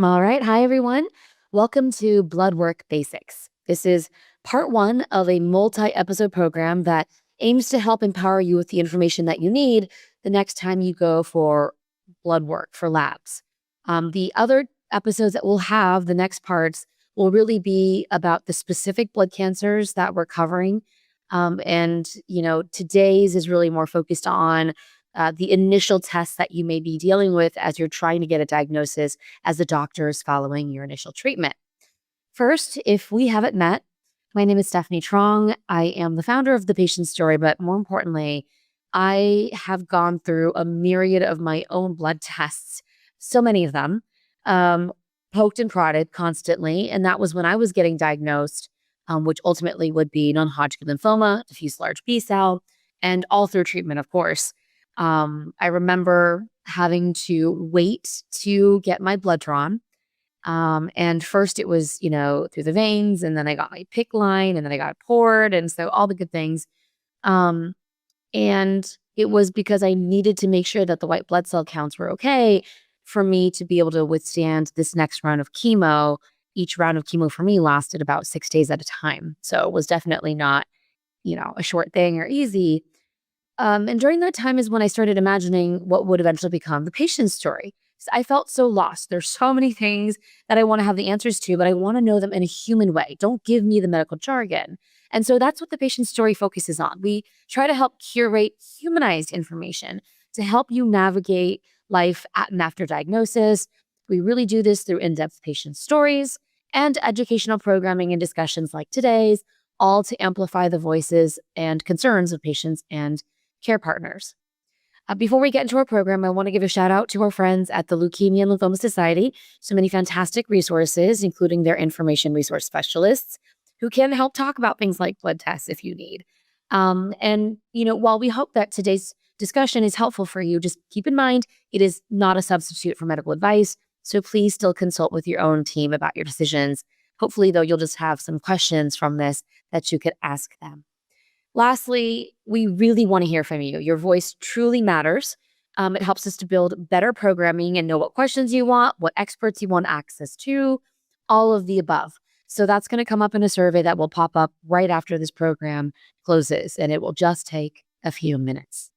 All right. Hi, everyone. Welcome to Blood Work Basics. This is part one of a multi-episode program that aims to help empower you with the information that you need the next time you go for blood work for labs. The other episodes that we'll have, the next parts, will really be about the specific blood cancers that we're covering. Today's is really more focused on the initial tests that you may be dealing with as you're trying to get a diagnosis as the doctor is following your initial treatment. First, if we haven't met, my name is Stephanie Chuang. I am the founder of The Patient Story, but more importantly, I have gone through a myriad of my own blood tests, so many of them, poked and prodded constantly. And that was when I was getting diagnosed, which ultimately would be non-Hodgkin lymphoma, diffuse large B cell, and all through treatment, of course. I remember having to wait to get my blood drawn. And first it was, through the veins, and then I got my PICC line, and then I got poured. And so all the good things. And it was because I needed to make sure that the white blood cell counts were okay for me to be able to withstand this next round of chemo. Each round of chemo for me lasted about 6 days at a time. So it was definitely not, a short thing or easy. And during that time is when I started imagining what would eventually become The Patient Story. I felt so lost. There's so many things that I want to have the answers to, but I want to know them in a human way. Don't give me the medical jargon. And so that's what The Patient Story focuses on. We try to help curate humanized information to help you navigate life at and after diagnosis. We really do this through in-depth patient stories and educational programming and discussions like today's, all to amplify the voices and concerns of patients and care partners. Before we get into our program, I want to give a shout out to our friends at the Leukemia and Lymphoma Society. So many fantastic resources, including their information resource specialists who can help talk about things like blood tests if you need. While we hope that today's discussion is helpful for you, just keep in mind it is not a substitute for medical advice. So please still consult with your own team about your decisions. Hopefully, though, you'll just have some questions from this that you could ask them. Lastly, we really want to hear from you. Your voice truly matters. It helps us to build better programming and know what questions you want, what experts you want access to, all of the above. So that's going to come up in a survey that will pop up right after this program closes, and it will just take a few minutes.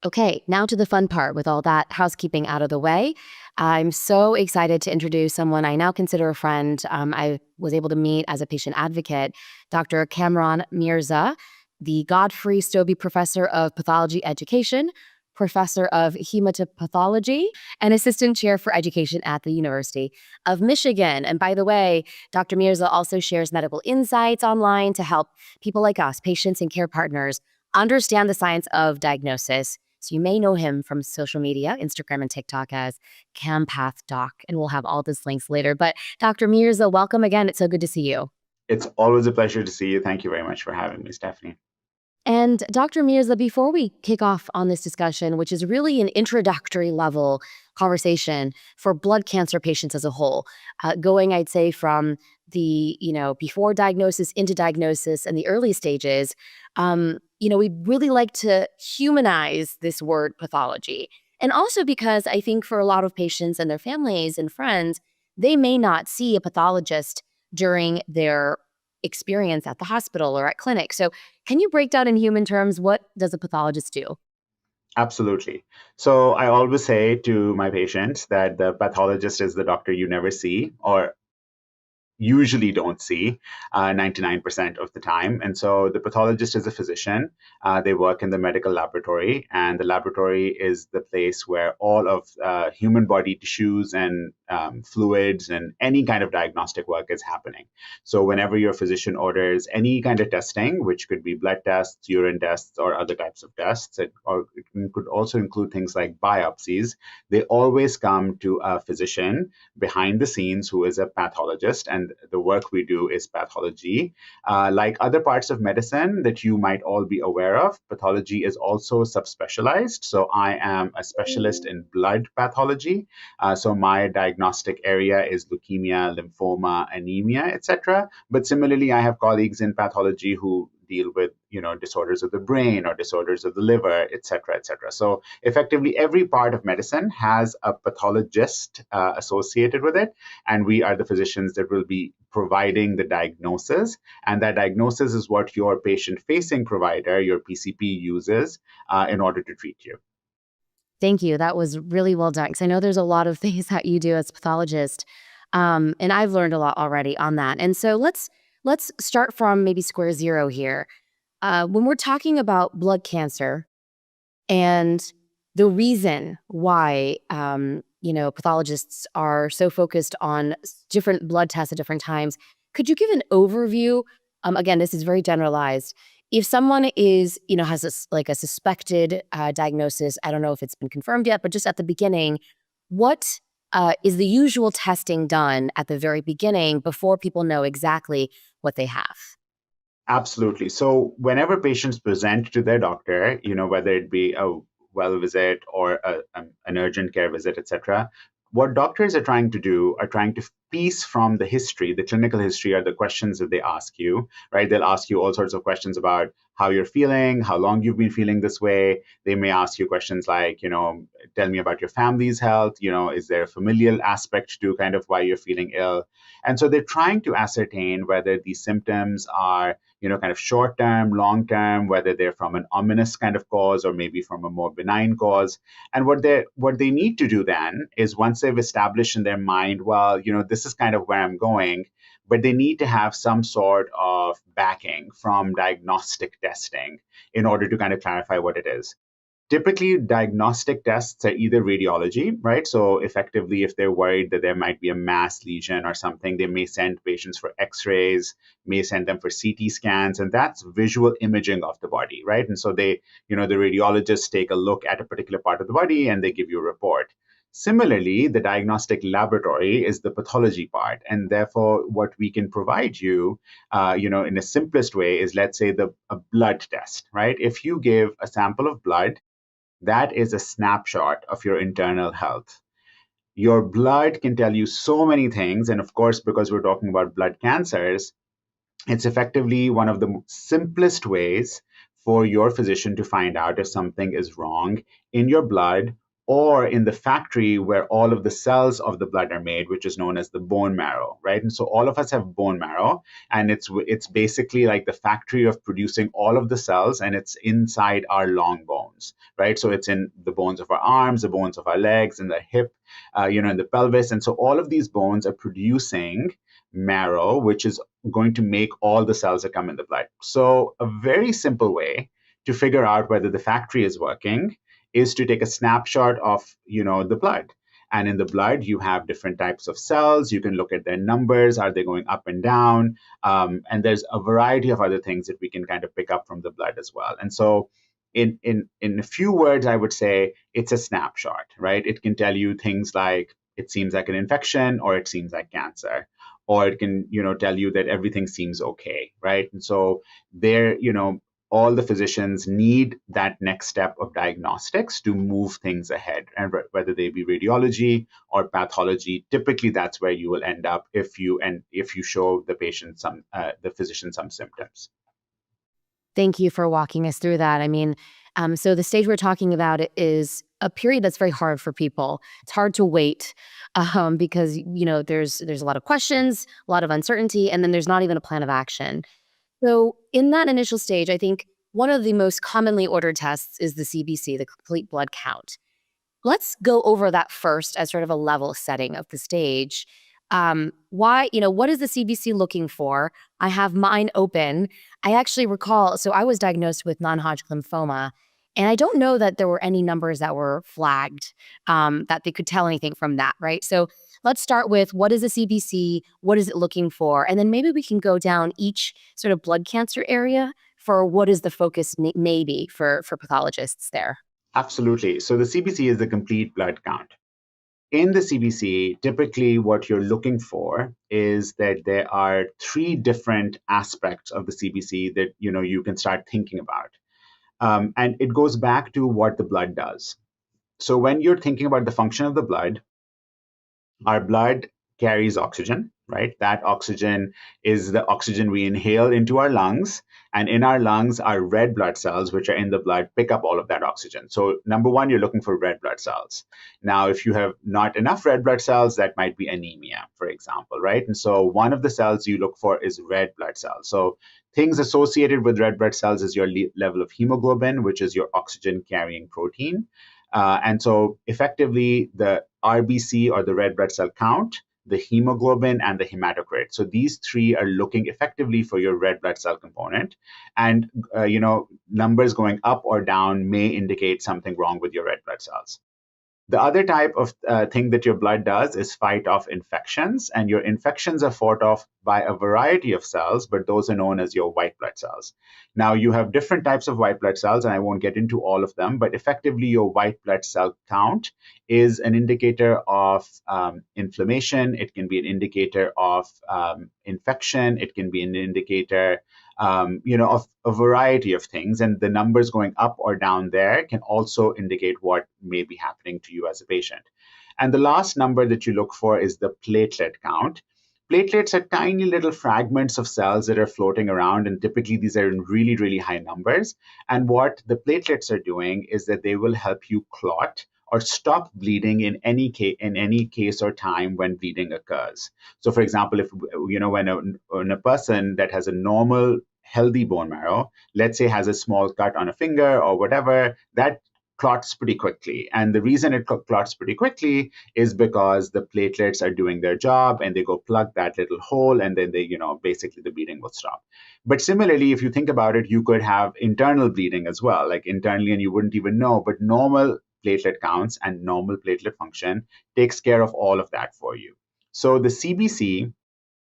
Okay, now to the fun part with all that housekeeping out of the way. I'm so excited to introduce someone I now consider a friend. I was able to meet as a patient advocate, Dr. Kamran Mirza, the Godfrey Stobbe Professor of Pathology Education, Professor of Hematopathologist, and Assistant Chair for Education at the University of Michigan. And by the way, Dr. Mirza also shares medical insights online to help people like us, patients and care partners, understand the science of diagnosis. So you may know him from social media, Instagram and TikTok as CamPathDoc, and we'll have all these links later. But Dr. Mirza, welcome again. It's so good to see you. It's always a pleasure to see you. Thank you very much for having me, Stephanie. And Dr. Mirza, before we kick off on this discussion, which is really an introductory level conversation for blood cancer patients as a whole, going, I'd say, from the, before diagnosis into diagnosis and the early stages, we really like to humanize this word pathology. And also because I think for a lot of patients and their families and friends, they may not see a pathologist during their experience at the hospital or at clinic. So can you break down in human terms, what does a pathologist do? Absolutely. So I always say to my patients that the pathologist is the doctor you never see, or usually don't see 99% of the time. And so the pathologist is a physician. They work in the medical laboratory, and the laboratory is the place where all of human body tissues and fluids and any kind of diagnostic work is happening. So whenever your physician orders any kind of testing, which could be blood tests, urine tests, or other types of tests, or it could also include things like biopsies, they always come to a physician behind the scenes who is a pathologist, and the work we do is pathology. Like other parts of medicine that you might all be aware of, pathology is also subspecialized. So I am a specialist in blood pathology. So my diagnostic area is leukemia, lymphoma, anemia, etc. But similarly, I have colleagues in pathology who deal with, disorders of the brain or disorders of the liver, et cetera, et cetera. So effectively, every part of medicine has a pathologist associated with it, and we are the physicians that will be providing the diagnosis, and that diagnosis is what your patient-facing provider, your PCP, uses in order to treat you. Thank you. That was really well done, because I know there's a lot of things that you do as a pathologist, and I've learned a lot already on that. And so let's start from maybe square zero here. When we're talking about blood cancer and the reason why pathologists are so focused on different blood tests at different times, could you give an overview? Again, this is very generalized. If someone is, has a suspected diagnosis, I don't know if it's been confirmed yet, but just at the beginning, what is the usual testing done at the very beginning before people know exactly what they have? Absolutely. So whenever patients present to their doctor, whether it be a well visit or an urgent care visit, etc., what doctors are trying to do are trying to piece from the history, the clinical history, are the questions that they ask you, right? They'll ask you all sorts of questions about how you're feeling, how long you've been feeling this way. They may ask you questions like, tell me about your family's health. Is there a familial aspect to kind of why you're feeling ill? And so they're trying to ascertain whether these symptoms are kind of short term, long term, whether they're from an ominous kind of cause or maybe from a more benign cause. And what they need to do then is, once they've established in their mind, well, this is kind of where I'm going, but they need to have some sort of backing from diagnostic testing in order to kind of clarify what it is. Typically, diagnostic tests are either radiology, right? So effectively, if they're worried that there might be a mass lesion or something, they may send patients for x-rays, may send them for CT scans, and that's visual imaging of the body, right? And so the radiologists take a look at a particular part of the body and they give you a report. Similarly, the diagnostic laboratory is the pathology part, and therefore what we can provide you, in the simplest way is, let's say, a blood test, right? If you give a sample of blood, that is a snapshot of your internal health. Your blood can tell you so many things. And of course, because we're talking about blood cancers, it's effectively one of the simplest ways for your physician to find out if something is wrong in your blood or in the factory where all of the cells of the blood are made, which is known as the bone marrow, right? And so all of us have bone marrow, and it's basically like the factory of producing all of the cells, and it's inside our long bones, right? So it's in the bones of our arms, the bones of our legs, and the hip, in the pelvis. And so all of these bones are producing marrow, which is going to make all the cells that come in the blood. So a very simple way to figure out whether the factory is working is to take a snapshot of, the blood. And in the blood, you have different types of cells. You can look at their numbers. Are they going up and down? And there's a variety of other things that we can kind of pick up from the blood as well. And so in a few words, I would say it's a snapshot, right? It can tell you things like, it seems like an infection, or it seems like cancer, or it can, tell you that everything seems okay, right? And so there, all the physicians need that next step of diagnostics to move things ahead, and whether they be radiology or pathology, typically that's where you will end up if you show the patient the physician some symptoms. Thank you for walking us through that. I mean, so the stage we're talking about is a period that's very hard for people. It's hard to wait because there's a lot of questions, a lot of uncertainty, and then there's not even a plan of action. So in that initial stage, I think one of the most commonly ordered tests is the CBC, the complete blood count. Let's go over that first as sort of a level setting of the stage. What is the CBC looking for? I have mine open. I actually recall, so I was diagnosed with non-Hodgkin lymphoma, and I don't know that there were any numbers that were flagged that they could tell anything from that, right? So let's start with, what is a CBC? What is it looking for? And then maybe we can go down each sort of blood cancer area for what is the focus maybe for pathologists there. Absolutely. So the CBC is the complete blood count. In the CBC, typically what you're looking for is that there are three different aspects of the CBC that you can start thinking about. And it goes back to what the blood does. So when you're thinking about the function of the blood, our blood carries oxygen, right? That oxygen is the oxygen we inhale into our lungs. And in our lungs, our red blood cells, which are in the blood, pick up all of that oxygen. So number one, you're looking for red blood cells. Now, if you have not enough red blood cells, that might be anemia, for example, right? And so one of the cells you look for is red blood cells. So things associated with red blood cells is your level of hemoglobin, which is your oxygen carrying protein. And so effectively, the RBC, or the red blood cell count, the hemoglobin, and the hematocrit. So these three are looking effectively for your red blood cell component. And, numbers going up or down may indicate something wrong with your red blood cells. The other type of thing that your blood does is fight off infections, and your infections are fought off by a variety of cells, but those are known as your white blood cells. Now, you have different types of white blood cells, and I won't get into all of them, but effectively, your white blood cell count is an indicator of inflammation. It can be an indicator of infection. It can be an indicator of a variety of things. And the numbers going up or down there can also indicate what may be happening to you as a patient. And the last number that you look for is the platelet count. Platelets are tiny little fragments of cells that are floating around, and typically these are in really, really high numbers. And what the platelets are doing is that they will help you clot or stop bleeding in any case or time when bleeding occurs. So, for example, if when a person that has a normal, healthy bone marrow, let's say has a small cut on a finger or whatever, that clots pretty quickly. And the reason it clots pretty quickly is because the platelets are doing their job and they go plug that little hole, and then basically the bleeding will stop. But similarly, if you think about it, you could have internal bleeding as well, like internally, and you wouldn't even know. But normal platelet counts and normal platelet function takes care of all of that for you. So the CBC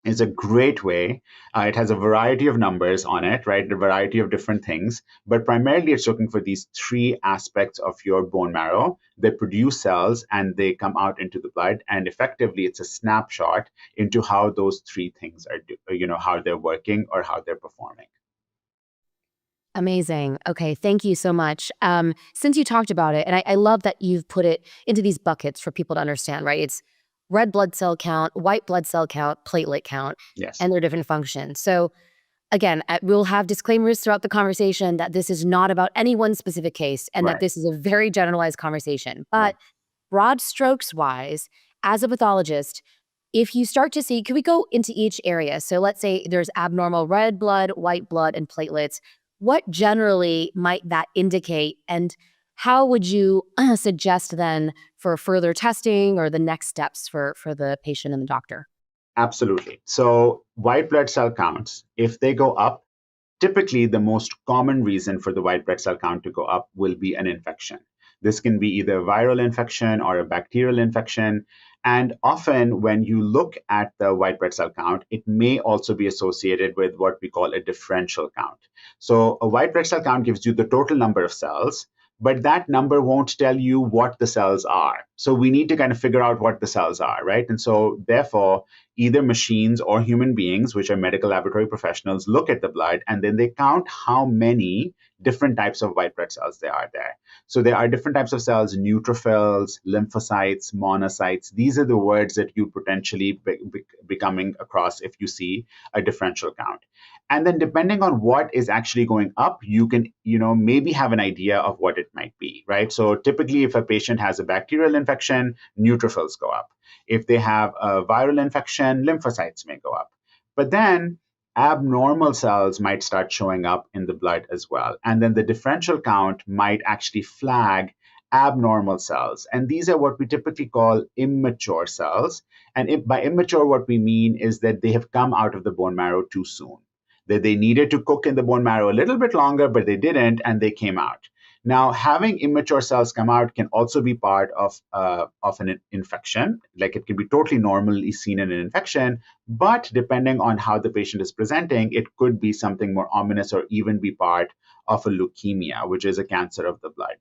is a great way. It has a variety of numbers on it, right? A variety of different things, but primarily it's looking for these three aspects of your bone marrow. They produce cells and they come out into the blood, and effectively it's a snapshot into how those three things are, how they're working or how they're performing. Amazing. Okay, thank you so much. Since you talked about it, and I love that you've put it into these buckets for people to understand, right? It's red blood cell count, white blood cell count, platelet count, Yes. and their different functions. So again, we'll have disclaimers throughout the conversation that this is not about any one specific case, and that Right. this is a very generalized conversation. Right. But broad strokes wise, as a pathologist, if you start to see, can we go into each area? So let's say there's abnormal red blood, white blood, and platelets. What generally might that indicate? And how would you suggest then for further testing or the next steps for the patient and the doctor? Absolutely. So white blood cell counts, if they go up, typically the most common reason for the white blood cell count to go up will be an infection. This can be either a viral infection or a bacterial infection. And often when you look at the white blood cell count, it may also be associated with what we call a differential count. So a white blood cell count gives you the total number of cells, but that number won't tell you what the cells are. So we need to kind of figure out what the cells are, right? And so therefore, either machines or human beings, which are medical laboratory professionals, look at the blood and then they count how many different types of white blood cells there are there. So there are different types of cells: neutrophils, lymphocytes, monocytes. These are the words that you potentially be coming across if you see a differential count. And then depending on what is actually going up, you can, maybe have an idea of what it might be, right? So typically if a patient has a bacterial infection, neutrophils go up. If they have a viral infection, lymphocytes may go up. But then abnormal cells might start showing up in the blood as well. And then the differential count might actually flag abnormal cells. And these are what we typically call immature cells. And by immature, what we mean is that they have come out of the bone marrow too soon. That they needed to cook in the bone marrow a little bit longer, but they didn't, and they came out. Now, having immature cells come out can also be part of an infection. Like it can be totally normally seen in an infection, but depending on how the patient is presenting, it could be something more ominous or even be part of a leukemia, which is a cancer of the blood.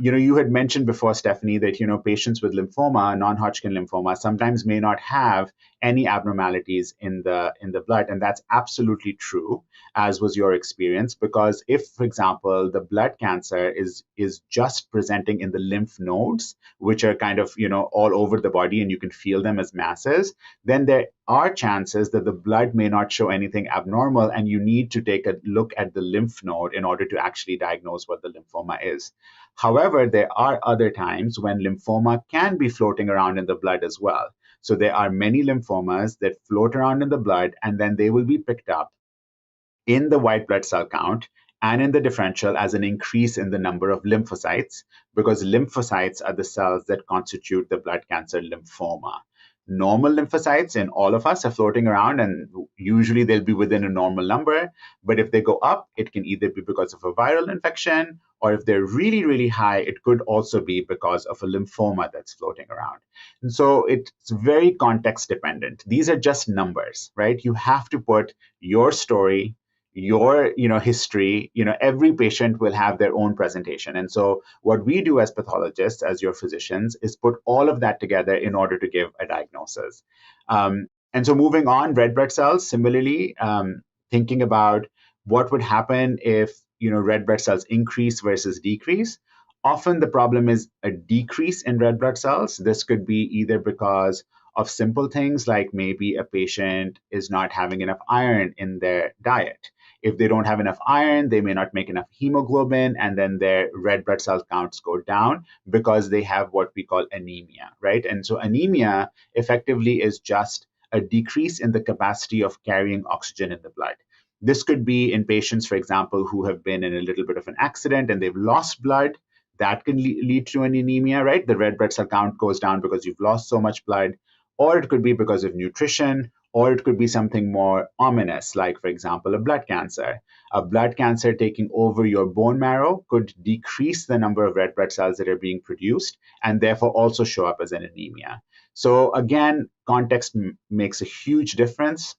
You had mentioned before, Stephanie, that patients with lymphoma, non-Hodgkin lymphoma, sometimes may not have any abnormalities in the blood, and that's absolutely true, as was your experience. Because if, for example, the blood cancer is just presenting in the lymph nodes, which are kind of all over the body, and you can feel them as masses, then there are chances that the blood may not show anything abnormal, and you need to take a look at the lymph node in order to actually diagnose what the lymphoma is. However, there are other times when lymphoma can be floating around in the blood as well. So there are many lymphomas that float around in the blood, and then they will be picked up in the white blood cell count and in the differential as an increase in the number of lymphocytes, because lymphocytes are the cells that constitute the blood cancer lymphoma. Normal lymphocytes in all of us are floating around, and usually they'll be within a normal number. But if they go up, it can either be because of a viral infection, or if they're really, really high, it could also be because of a lymphoma that's floating around. And so it's very context dependent. These are just numbers, right? You have to put your story, your history. Every patient will have their own presentation, and so what we do as pathologists, as your physicians, is put all of that together in order to give a diagnosis. And so moving on, red blood cells, similarly, thinking about what would happen if red blood cells increase versus decrease. Often the problem is a decrease in red blood cells. This could be either because of simple things like maybe a patient is not having enough iron in their diet. If they don't have enough iron, they may not make enough hemoglobin, and then their red blood cell counts go down because they have what we call anemia, right? And so anemia effectively is just a decrease in the capacity of carrying oxygen in the blood. This could be in patients, for example, who have been in a little bit of an accident and they've lost blood. That can lead to an anemia, right? The red blood cell count goes down because you've lost so much blood. Or it could be because of nutrition, or it could be something more ominous, like, for example, a blood cancer. A blood cancer taking over your bone marrow could decrease the number of red blood cells that are being produced, and therefore also show up as an anemia. So again, context makes a huge difference.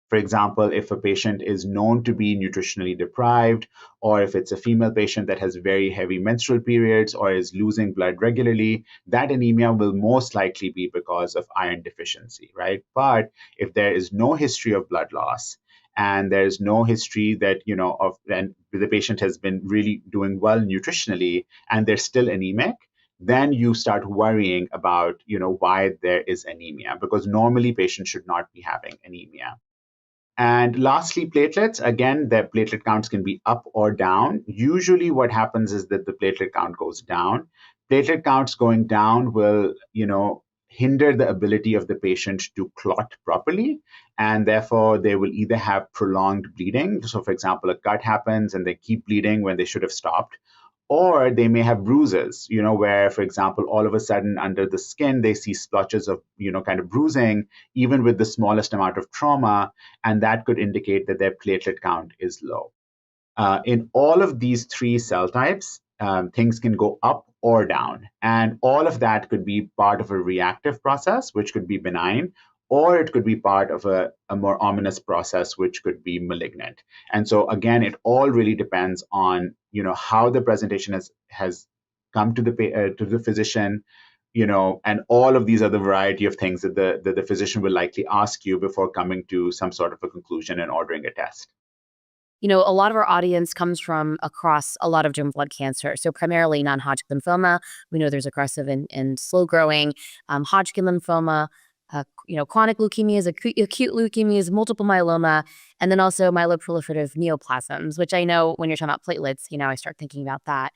For example, if a patient is known to be nutritionally deprived, or if it's a female patient that has very heavy menstrual periods or is losing blood regularly, that anemia will most likely be because of iron deficiency, right? But if there is no history of blood loss, and there's no history that, and the patient has been really doing well nutritionally and they're still anemic, then you start worrying about, why there is anemia, because normally patients should not be having anemia. And lastly, platelets. Again, their platelet counts can be up or down. Usually what happens is that the platelet count goes down. Platelet counts going down will, hinder the ability of the patient to clot properly. And therefore, they will either have prolonged bleeding. So, for example, a cut happens and they keep bleeding when they should have stopped. Or they may have bruises, where, for example, all of a sudden under the skin, they see splotches of, kind of bruising, even with the smallest amount of trauma. And that could indicate that their platelet count is low. In all of these three cell types, things can go up or down. And all of that could be part of a reactive process, which could be benign, or it could be part of a more ominous process, which could be malignant. And so again, it all really depends on how the presentation has come to the physician, and all of these are the variety of things that the physician will likely ask you before coming to some sort of a conclusion and ordering a test. A lot of our audience comes from across a lot of different blood cancer. So primarily non-Hodgkin lymphoma. We know there's aggressive and slow-growing Hodgkin lymphoma, chronic leukemias, acute leukemias, multiple myeloma, and then also myeloproliferative neoplasms, which I know when you're talking about platelets, I start thinking about that.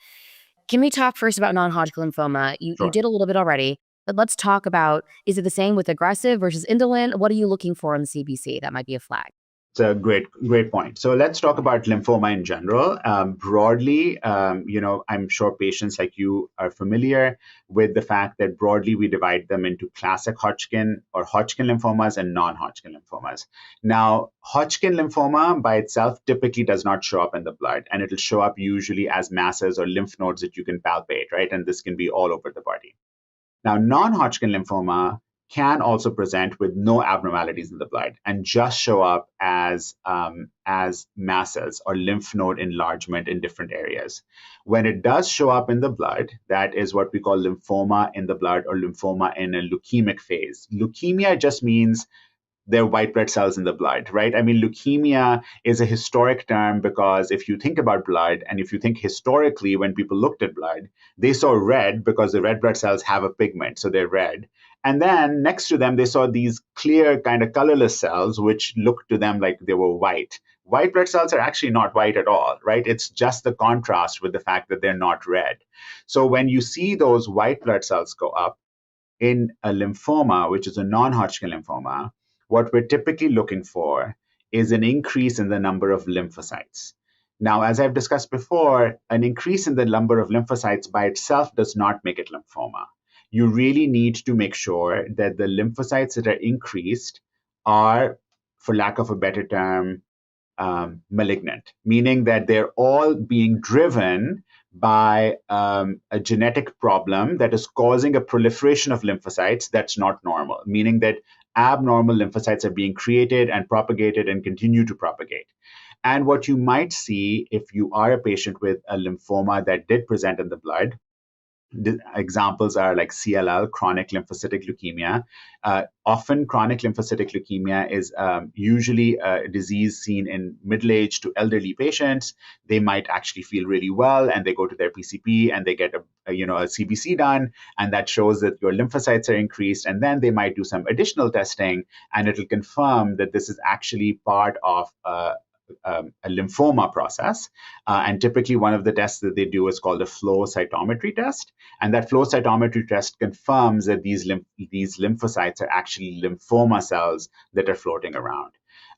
Can we talk first about non-Hodgkin lymphoma? You Sure. did a little bit already, but let's talk about, is it the same with aggressive versus indolent? What are you looking for in the CBC? That might be a flag. It's a great point. So let's talk about lymphoma in general. Broadly, I'm sure patients like you are familiar with the fact that broadly we divide them into classic Hodgkin or Hodgkin lymphomas and non-Hodgkin lymphomas. Now, Hodgkin lymphoma by itself typically does not show up in the blood, and it'll show up usually as masses or lymph nodes that you can palpate, right? And this can be all over the body. Now, non-Hodgkin lymphoma can also present with no abnormalities in the blood and just show up as masses or lymph node enlargement in different areas. When it does show up in the blood, that is what we call lymphoma in the blood or lymphoma in a leukemic phase. Leukemia just means there are white blood cells in the blood, right? I mean, leukemia is a historic term because if you think about blood and if you think historically when people looked at blood, they saw red because the red blood cells have a pigment, so they're red. And then next to them, they saw these clear kind of colorless cells, which looked to them like they were white. White blood cells are actually not white at all, right? It's just the contrast with the fact that they're not red. So when you see those white blood cells go up in a lymphoma, which is a non-Hodgkin lymphoma, what we're typically looking for is an increase in the number of lymphocytes. Now, as I've discussed before, an increase in the number of lymphocytes by itself does not make it lymphoma. You really need to make sure that the lymphocytes that are increased are, for lack of a better term, malignant, meaning that they're all being driven by a genetic problem that is causing a proliferation of lymphocytes that's not normal, meaning that abnormal lymphocytes are being created and propagated and continue to propagate. And what you might see if you are a patient with a lymphoma that did present in the blood, the examples are like CLL, chronic lymphocytic leukemia. Often chronic lymphocytic leukemia is usually a disease seen in middle-aged to elderly patients. They might actually feel really well and they go to their PCP and they get a CBC done, and that shows that your lymphocytes are increased, and then they might do some additional testing and it'll confirm that this is actually part of a lymphoma process. And typically one of the tests that they do is called a flow cytometry test. And that flow cytometry test confirms that these lymphocytes are actually lymphoma cells that are floating around.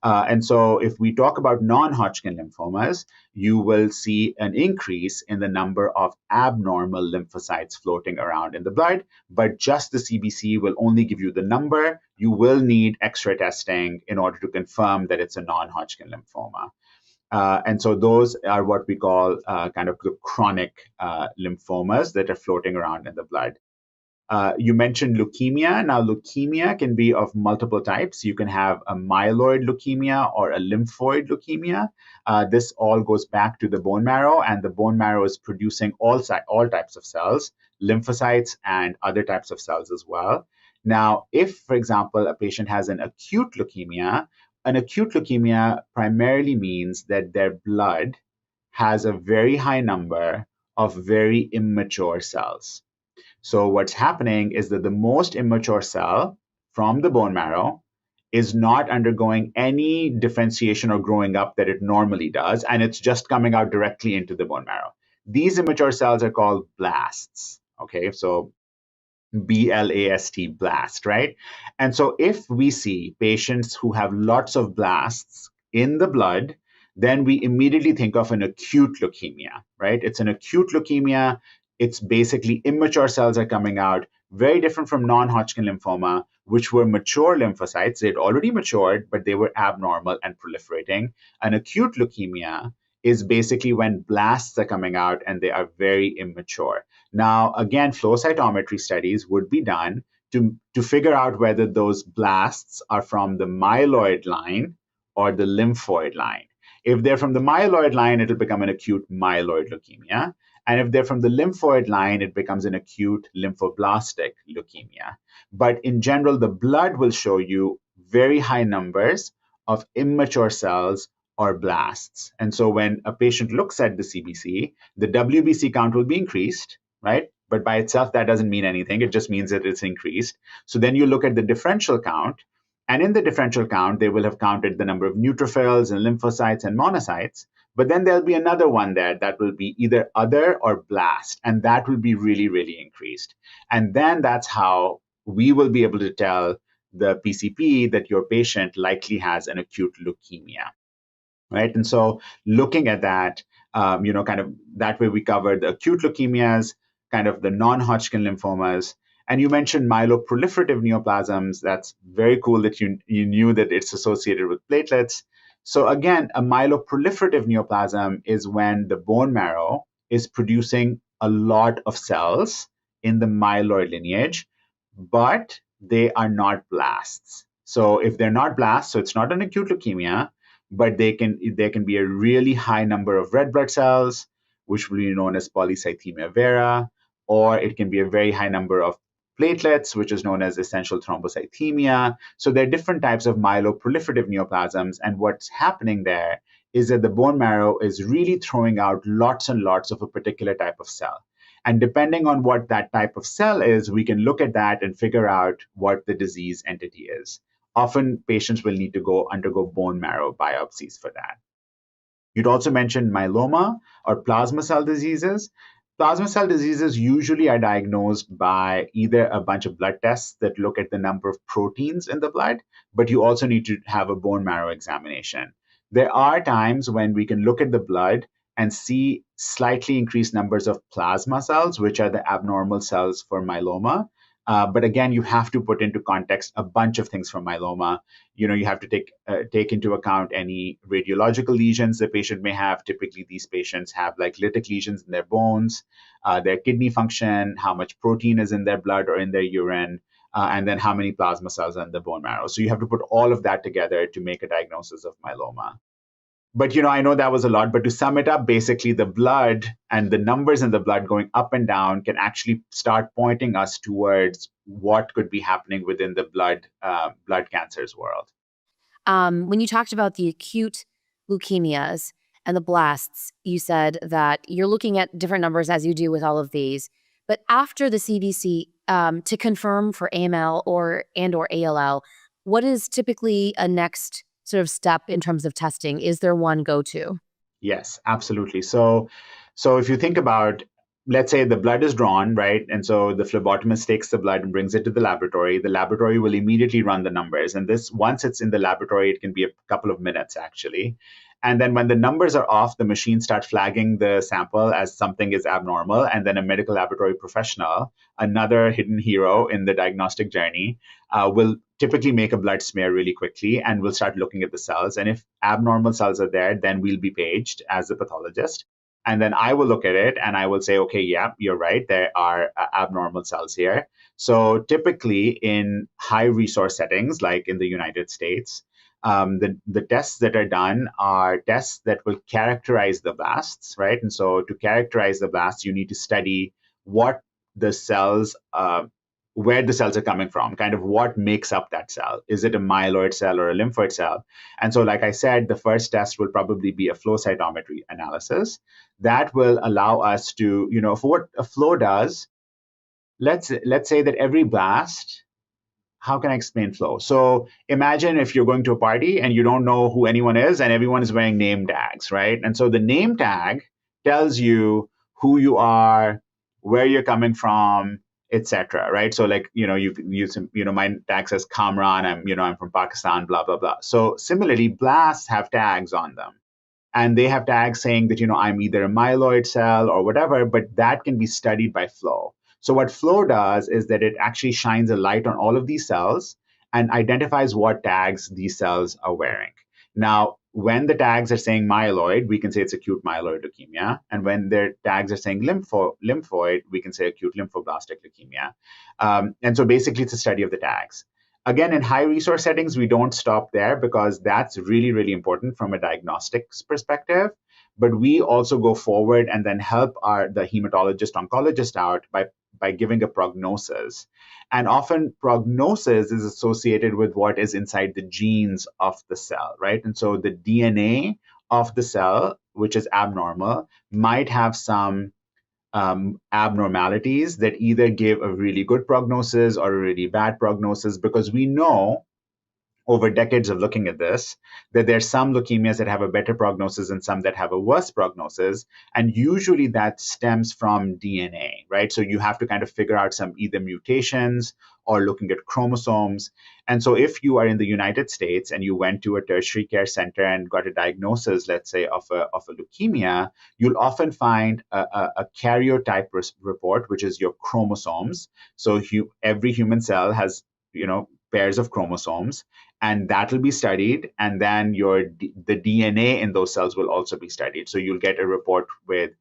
And so if we talk about non-Hodgkin lymphomas, you will see an increase in the number of abnormal lymphocytes floating around in the blood, but just the CBC will only give you the number. You will need X-ray testing in order to confirm that it's a non-Hodgkin lymphoma. And so those are what we call kind of the chronic lymphomas that are floating around in the blood. You mentioned leukemia. Now, leukemia can be of multiple types. You can have a myeloid leukemia or a lymphoid leukemia. This all goes back to the bone marrow, and the bone marrow is producing all types of cells, lymphocytes and other types of cells as well. Now, if, for example, a patient has an acute leukemia primarily means that their blood has a very high number of very immature cells. So what's happening is that the most immature cell from the bone marrow is not undergoing any differentiation or growing up that it normally does, and it's just coming out directly into the bone marrow. These immature cells are called blasts, okay? So BLAST, blast, right? And so if we see patients who have lots of blasts in the blood, then we immediately think of an acute leukemia, right? It's an acute leukemia. It's basically immature cells are coming out, very different from non-Hodgkin lymphoma, which were mature lymphocytes. They'd already matured, but they were abnormal and proliferating. An acute leukemia is basically when blasts are coming out and they are very immature. Now, again, flow cytometry studies would be done to figure out whether those blasts are from the myeloid line or the lymphoid line. If they're from the myeloid line, it'll become an acute myeloid leukemia. And if they're from the lymphoid line, it becomes an acute lymphoblastic leukemia. But in general, the blood will show you very high numbers of immature cells or blasts. And so when a patient looks at the CBC, the WBC count will be increased, right? But by itself, that doesn't mean anything. It just means that it's increased. So then you look at the differential count. And in the differential count, they will have counted the number of neutrophils and lymphocytes and monocytes. But then there'll be another one there that will be either other or blast. And that will be really, really increased. And then that's how we will be able to tell the PCP that your patient likely has an acute leukemia, right? And so looking at that, kind of that way we covered the acute leukemias, kind of the non-Hodgkin lymphomas. And you mentioned myeloproliferative neoplasms. That's very cool that you knew that it's associated with platelets. So again, a myeloproliferative neoplasm is when the bone marrow is producing a lot of cells in the myeloid lineage, but they are not blasts. So if they're not blasts, so it's not an acute leukemia, but there can be a really high number of red blood cells, which will be known as polycythemia vera, or it can be a very high number of platelets, which is known as essential thrombocythemia. So there are different types of myeloproliferative neoplasms, and what's happening there is that the bone marrow is really throwing out lots and lots of a particular type of cell. And depending on what that type of cell is, we can look at that and figure out what the disease entity is. Often patients will need to undergo bone marrow biopsies for that. You'd also mentioned myeloma or plasma cell diseases. Plasma cell diseases usually are diagnosed by either a bunch of blood tests that look at the number of proteins in the blood, but you also need to have a bone marrow examination. There are times when we can look at the blood and see slightly increased numbers of plasma cells, which are the abnormal cells for myeloma. But again, you have to put into context a bunch of things for myeloma. You have to take into account any radiological lesions the patient may have. Typically, these patients have like lytic lesions in their bones, their kidney function, how much protein is in their blood or in their urine, and then how many plasma cells are in the bone marrow. So you have to put all of that together to make a diagnosis of myeloma. But I know that was a lot, but to sum it up, basically the blood and the numbers in the blood going up and down can actually start pointing us towards what could be happening within the blood cancers world. When you talked about the acute leukemias and the blasts, you said that you're looking at different numbers as you do with all of these. But after the CBC, to confirm for AML or ALL, what is typically a next sort of step in terms of testing? Is there one go-to? Yes, absolutely. So if you think about, let's say the blood is drawn, right? And so the phlebotomist takes the blood and brings it to the laboratory. The laboratory will immediately run the numbers. And once it's in the laboratory, it can be a couple of minutes actually. And then when the numbers are off, the machine starts flagging the sample as something is abnormal. And then a medical laboratory professional, another hidden hero in the diagnostic journey, will typically make a blood smear really quickly and we'll start looking at the cells. And if abnormal cells are there, then we'll be paged as the pathologist. And then I will look at it and I will say, okay, yeah, you're right. There are abnormal cells here. So typically in high resource settings, like in the United States, the tests that are done are tests that will characterize the blasts, right? And so to characterize the blasts, you need to study what the cells, where the cells are coming from, kind of what makes up that cell. Is it a myeloid cell or a lymphoid cell? And so, like I said, the first test will probably be a flow cytometry analysis. That will allow us to, for what a flow does, let's say that every blast, how can I explain flow? So imagine if you're going to a party and you don't know who anyone is and everyone is wearing name tags, right? And so the name tag tells you who you are, where you're coming from, etc. Right? So like, you can use, my tag says Kamran, I'm from Pakistan, blah, blah, blah. So similarly, blasts have tags on them. And they have tags saying that, I'm either a myeloid cell or whatever, but that can be studied by flow. So what flow does is that it actually shines a light on all of these cells and identifies what tags these cells are wearing. Now, when the tags are saying myeloid, we can say it's acute myeloid leukemia. And when their tags are saying lymphoid, we can say acute lymphoblastic leukemia. And so basically, it's a study of the tags. Again, in high resource settings, we don't stop there because that's really, really important from a diagnostics perspective. But we also go forward and then help the hematologist, oncologist out by giving a prognosis. And often prognosis is associated with what is inside the genes of the cell, right? And so the DNA of the cell, which is abnormal, might have some abnormalities that either give a really good prognosis or a really bad prognosis, because we know over decades of looking at this, that there's some leukemias that have a better prognosis and some that have a worse prognosis. And usually that stems from DNA, right? So you have to kind of figure out some either mutations or looking at chromosomes. And so if you are in the United States and you went to a tertiary care center and got a diagnosis, let's say, of a leukemia, you'll often find a karyotype report, which is your chromosomes. So every human cell has, pairs of chromosomes, and that will be studied, and then the DNA in those cells will also be studied. So you'll get a report with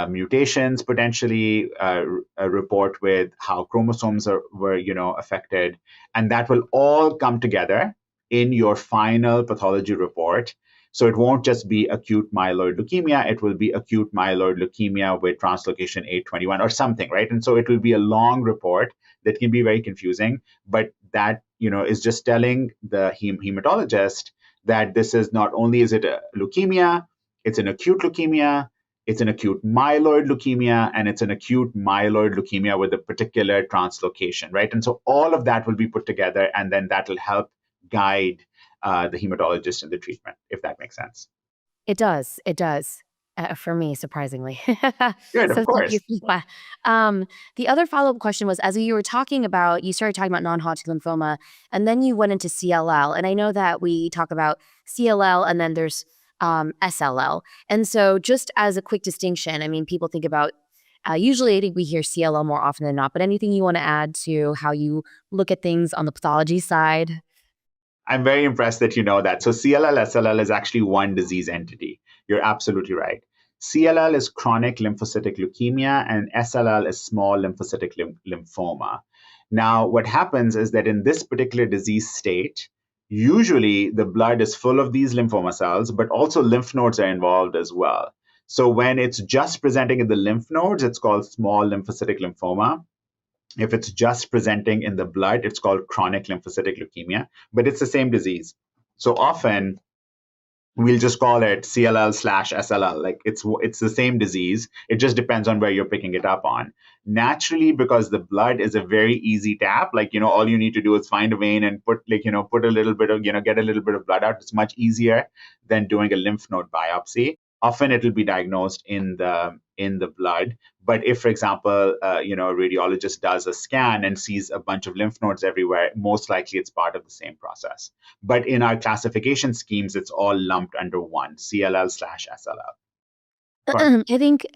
mutations potentially, a report with how chromosomes were affected, and that will all come together in your final pathology report. So it won't just be acute myeloid leukemia, it will be acute myeloid leukemia with translocation 821 or something, right? And so it will be a long report that can be very confusing, but that is just telling the hematologist that this is not only is it a leukemia, it's an acute leukemia, it's an acute myeloid leukemia, and it's an acute myeloid leukemia with a particular translocation, right? And so all of that will be put together, and then that will help guide the hematologist in the treatment, if that makes sense. It does. It does. For me, surprisingly. Good, of So thank you course. for that. The other follow-up question was, as you were talking about, you started talking about non-Hodgkin lymphoma, and then you went into CLL. And I know that we talk about CLL, and then there's SLL. And so, just as a quick distinction, I mean, people think about. Usually, I think we hear CLL more often than not. But anything you want to add to how you look at things on the pathology side? I'm very impressed that you know that. So CLL, SLL is actually one disease entity. You're absolutely right. CLL is chronic lymphocytic leukemia, and SLL is small lymphocytic lymphoma. Now, what happens is that in this particular disease state, usually the blood is full of these lymphoma cells, but also lymph nodes are involved as well. So when it's just presenting in the lymph nodes, it's called small lymphocytic lymphoma. If it's just presenting in the blood, it's called chronic lymphocytic leukemia, but it's the same disease. So often we'll just call it CLL slash SLL. Like it's the same disease. It just depends on where you're picking it up on. Naturally, because the blood is a very easy tap, like all you need to do is find a vein and put a little bit of get a little bit of blood out. It's much easier than doing a lymph node biopsy. Often it will be diagnosed in the blood. But if, for example, a radiologist does a scan and sees a bunch of lymph nodes everywhere, most likely it's part of the same process. But in our classification schemes, it's all lumped under one, CLL slash SLL. I think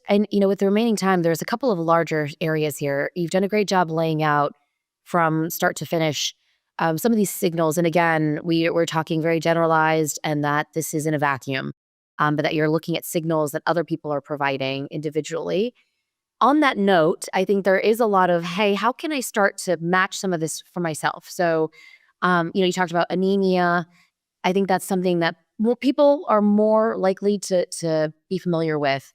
and with the remaining time, there's a couple of larger areas here. You've done a great job laying out from start to finish some of these signals. And again, we're talking very generalized, and that this is in a vacuum, but that you're looking at signals that other people are providing individually. On that note, I think there is a lot of, hey, how can I start to match some of this for myself? So, you talked about anemia. I think that's something that people are more likely to be familiar with.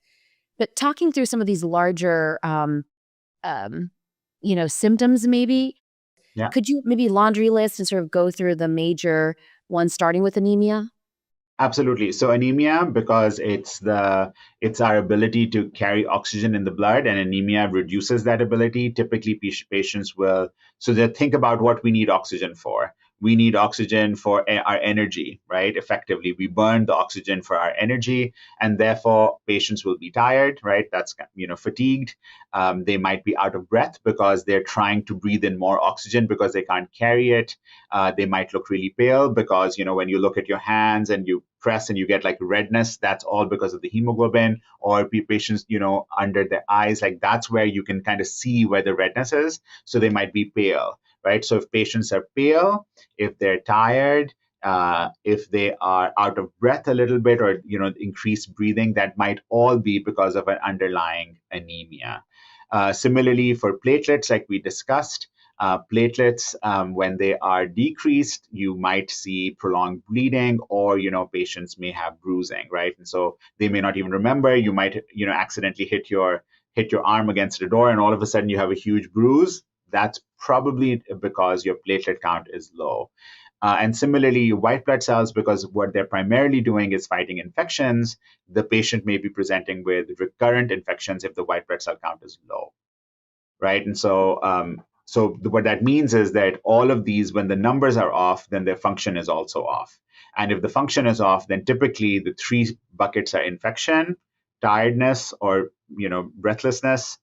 But talking through some of these larger, symptoms, maybe Yeah. could you maybe laundry list and sort of go through the major ones, starting with anemia? Absolutely. So anemia, because it's our ability to carry oxygen in the blood, and anemia reduces that ability. Typically, patients will they think about what we need oxygen for. We need oxygen for our energy, right? Effectively, we burn the oxygen for our energy, and therefore patients will be tired, right? That's fatigued. They might be out of breath because they're trying to breathe in more oxygen because they can't carry it. They might look really pale because when you look at your hands and you press and you get like redness, that's all because of the hemoglobin. Or patients under their eyes, like that's where you can kind of see where the redness is, so they might be pale, right? So if patients are pale, if they're tired, if they are out of breath a little bit, or increased breathing, that might all be because of an underlying anemia. Similarly, for platelets, like we discussed, platelets, when they are decreased, you might see prolonged bleeding, or patients may have bruising, right? And so they may not even remember. You might accidentally hit your arm against a door, and all of a sudden you have a huge bruise. That's probably because your platelet count is low. And similarly, white blood cells, because what they're primarily doing is fighting infections, the patient may be presenting with recurrent infections if the white blood cell count is low, right? And so what that means is that all of these, when the numbers are off, then their function is also off. And if the function is off, then typically the three buckets are infection, tiredness, or breathlessness,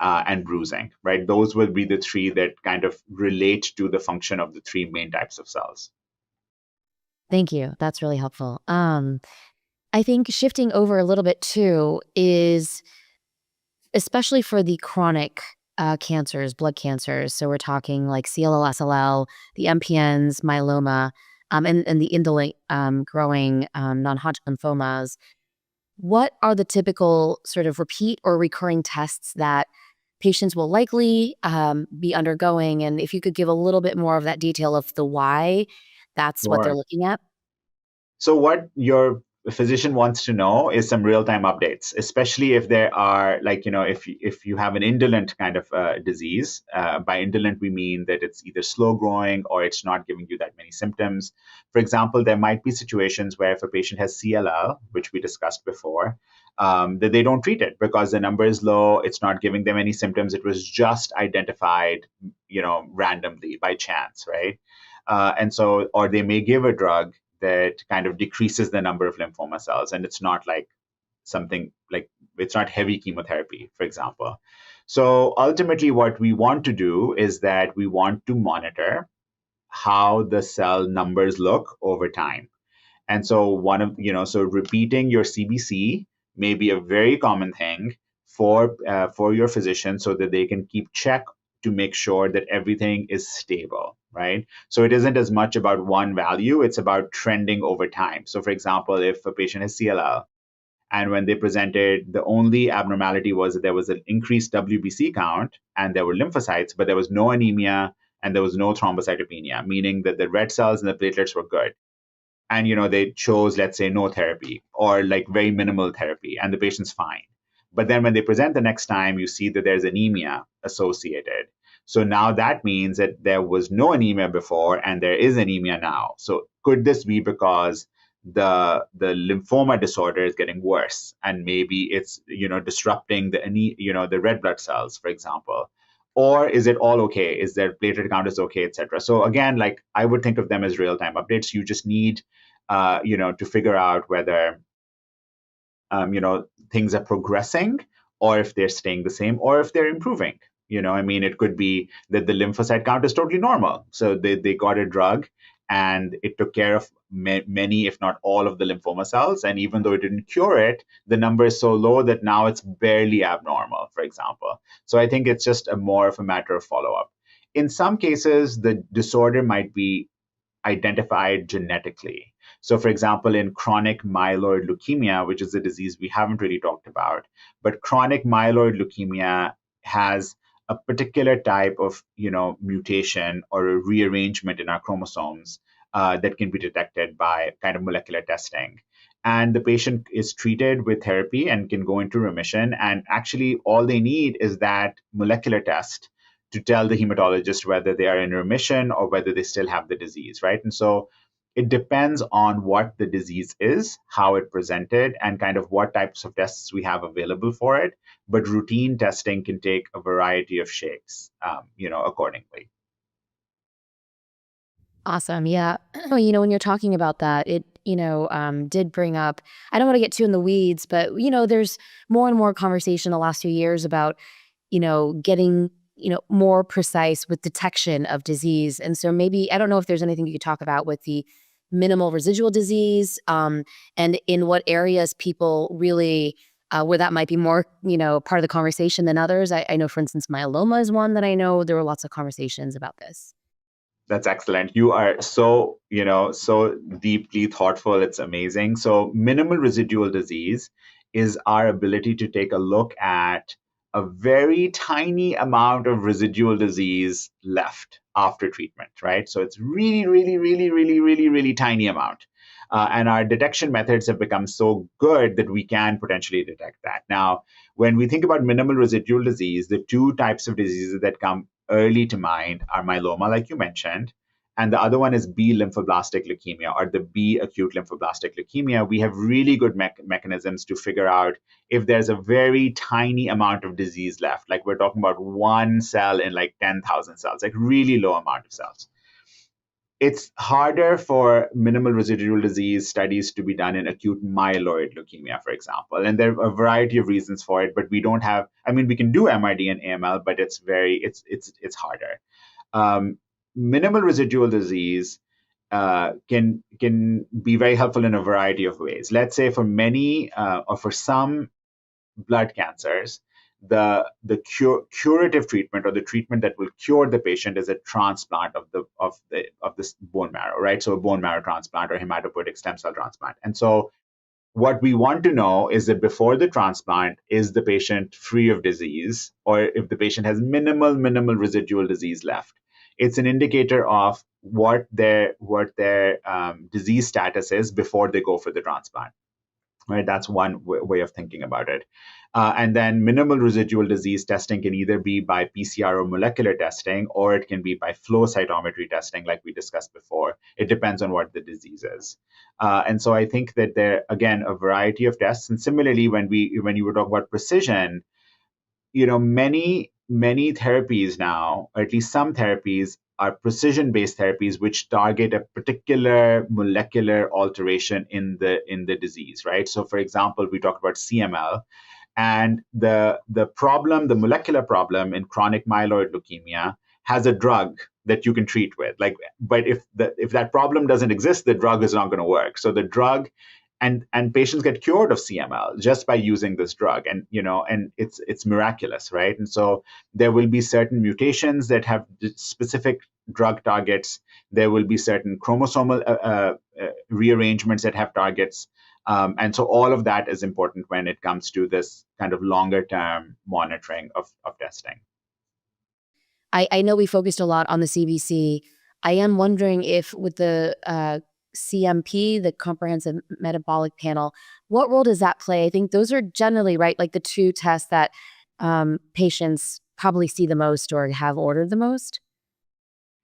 and bruising, right? Those will be the three that kind of relate to the function of the three main types of cells. Thank you. That's really helpful. I think shifting over a little bit too is, especially for the chronic cancers, blood cancers. So we're talking like CLL, SLL, the MPNs, myeloma, and the indolent growing non-Hodgkin lymphomas. What are the typical sort of repeat or recurring tests that patients will likely be undergoing? And if you could give a little bit more of that detail of the why that's what they're Sure. looking at. So what your the physician wants to know is some real-time updates, especially if there are, like, if you have an indolent kind of disease. By indolent, we mean that it's either slow growing or it's not giving you that many symptoms. For example, there might be situations where if a patient has CLL, which we discussed before, that they don't treat it because the number is low, it's not giving them any symptoms, it was just identified, randomly by chance, right? And so, or they may give a drug that kind of decreases the number of lymphoma cells, and it's not like something like, it's not heavy chemotherapy, for example. So ultimately, what we want to do is that we want to monitor how the cell numbers look over time. And so so repeating your CBC may be a very common thing for your physician, so that they can keep check to make sure that everything is stable, right? So it isn't as much about one value, it's about trending over time. So for example, if a patient has CLL, and when they presented, the only abnormality was that there was an increased WBC count and there were lymphocytes, but there was no anemia and there was no thrombocytopenia, meaning that the red cells and the platelets were good. And they chose, let's say, no therapy or like very minimal therapy, and the patient's fine. But then when they present the next time, you see that there's anemia associated. So now that means that there was no anemia before and there is anemia now. So could this be because the lymphoma disorder is getting worse, and maybe it's disrupting the red blood cells, for example? Or is it all okay? Is their platelet count is okay, etc.? So again, like, I would think of them as real-time updates. You just need to figure out whether things are progressing, or if they're staying the same, or if they're improving. I mean, it could be that the lymphocyte count is totally normal. So they got a drug and it took care of many, if not all, of the lymphoma cells. And even though it didn't cure it, the number is so low that now it's barely abnormal, for example. So I think it's just more of a matter of follow-up. In some cases, the disorder might be identified genetically. So, for example, in chronic myeloid leukemia, which is a disease we haven't really talked about, but chronic myeloid leukemia has a particular type of mutation or a rearrangement in our chromosomes that can be detected by kind of molecular testing. And the patient is treated with therapy and can go into remission. And actually, all they need is that molecular test to tell the hematologist whether they are in remission or whether they still have the disease, right? And so it depends on what the disease is, how it presented, and kind of what types of tests we have available for it. But routine testing can take a variety of shapes, accordingly. Awesome. Yeah. When you're talking about that, it, did bring up, I don't want to get too in the weeds, but, there's more and more conversation the last few years about, getting, more precise with detection of disease. And so maybe, I don't know if there's anything you could talk about with the minimal residual disease, and in what areas people really, where that might be more, part of the conversation than others. I know, for instance, myeloma is one that I know there were lots of conversations about this. That's excellent. You are so deeply thoughtful. It's amazing. So minimal residual disease is our ability to take a look at a very tiny amount of residual disease left after treatment, right? So it's really, really, really, really, really, really tiny amount. And our detection methods have become so good that we can potentially detect that. Now, when we think about minimal residual disease, the two types of diseases that come early to mind are myeloma, like you mentioned, and the other one is B lymphoblastic leukemia, or the B acute lymphoblastic leukemia. We have really good mechanisms to figure out if there's a very tiny amount of disease left, like we're talking about one cell in like 10,000 cells, like really low amount of cells. It's harder for minimal residual disease studies to be done in acute myeloid leukemia, for example. And there are a variety of reasons for it, but we don't have, I mean, we can do MRD and AML, but it's harder. Minimal residual disease can be very helpful in a variety of ways. Let's say for many or for some blood cancers, the curative treatment, or the treatment that will cure the patient, is a transplant of this bone marrow, right? So a bone marrow transplant or hematopoietic stem cell transplant. And so what we want to know is that before the transplant, is the patient free of disease, or if the patient has minimal residual disease left. It's an indicator of what their disease status is before they go for the transplant. right? That's one way of thinking about it. And then minimal residual disease testing can either be by PCR or molecular testing, or it can be by flow cytometry testing, like we discussed before. It depends on what the disease is. And so I think that there, again, a variety of tests. And similarly, when you were talking about precision, many therapies now, or at least some therapies, are precision-based therapies which target a particular molecular alteration in the disease, right? So, for example, we talked about CML, and the molecular problem in chronic myeloid leukemia has a drug that you can treat with. Like, but if that problem doesn't exist, the drug is not going to work. So the drug, and patients get cured of CML just by using this drug, and it's miraculous, right? And so there will be certain mutations that have specific drug targets. There will be certain chromosomal rearrangements that have targets. And so all of that is important when it comes to this kind of longer term monitoring of testing. I know we focused a lot on the CBC. I am wondering if with the CMP, the Comprehensive Metabolic Panel, what role does that play? I think those are generally, right, like the two tests that patients probably see the most or have ordered the most.